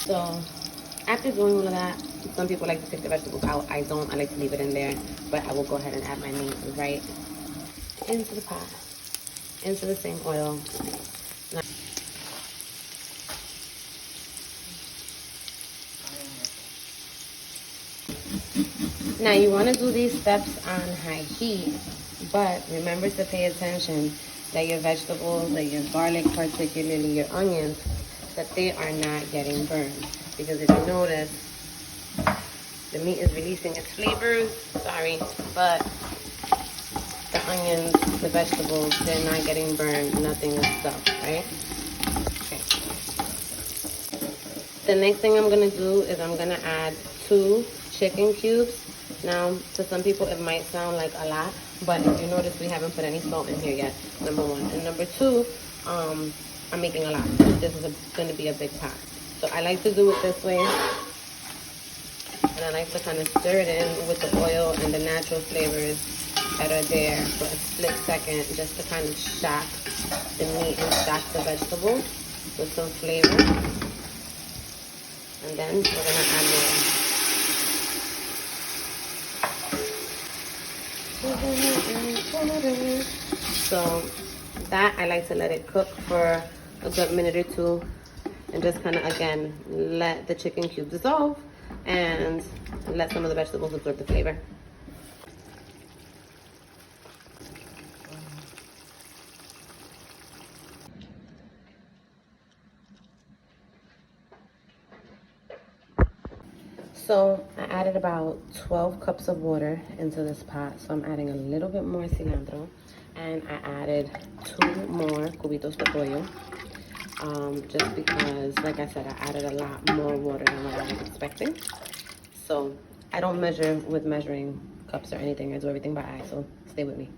So after doing all of that, some people like to take the vegetables out. I don't. I like to leave it in there. But I will go ahead and add my meat right into the pot, into the same oil. Now you want to do these steps on high heat, but remember to pay attention that your vegetables, that your garlic, particularly your onions, that they are not getting burned. Because if you notice, the meat is releasing its flavors, sorry, but the onions, the vegetables, they're not getting burned, nothing is stuck, right? Okay. The next thing I'm gonna do is I'm gonna add 2 chicken cubes. Now, to some people it might sound like a lot, but if you notice, we haven't put any salt in here yet, number 1. And number 2, I'm making a lot. This is gonna be a big pot. So I like to do it this way. And I like to kind of stir it in with the oil and the natural flavors that are there for a split second, just to kind of shock the meat and shock the vegetables with some flavor. And then we're gonna add more. So that I like to let it cook for a good minute or 2 and just kind of, again, let the chicken cubes dissolve and let some of the vegetables absorb the flavor. So I added about 12 cups of water into this pot. So I'm adding a little bit more cilantro. And I added 2 more cubitos de pollo. Just because, like I said, I added a lot more water than what I was expecting. So I don't measure with measuring cups or anything. I do everything by eye, so stay with me.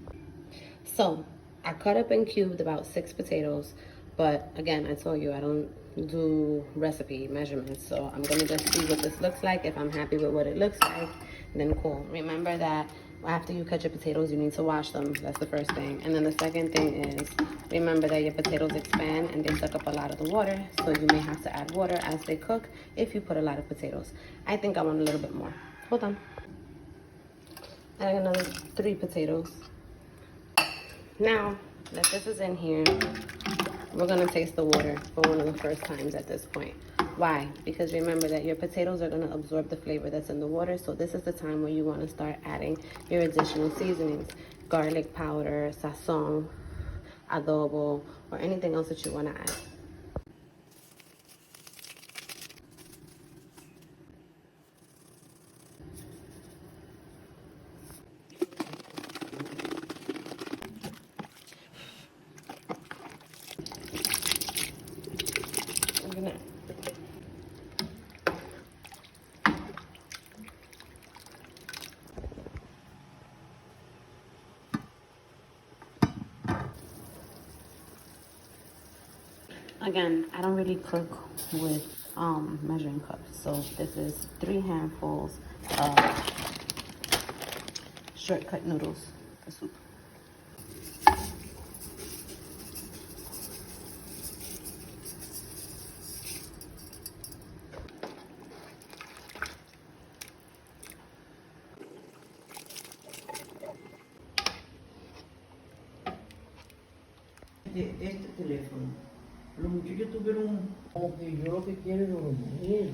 So I cut up and cubed about 6 potatoes. But again, I told you I don't do recipe measurements, so I'm gonna just see what this looks like. If I'm happy with what it looks like, then cool. Remember that after you cut your potatoes, you need to wash them. That's the first thing. And then the second thing is, remember that your potatoes expand and they suck up a lot of the water, so you may have to add water as they cook if you put a lot of potatoes. I think I want a little bit more. Hold on. Add another 3 potatoes. Now that this is in here, we're gonna taste the water for one of the first times at this point. Why? Because remember that your potatoes are gonna absorb the flavor that's in the water, so this is the time where you wanna start adding your additional seasonings. Garlic powder, sazon, adobo, or anything else that you wanna add. Again, I don't really cook with measuring cups, so this is 3 handfuls of shortcut noodles for soup. Este teléfono, los muchachos tuvieron, como que yo lo que quiero es dormir.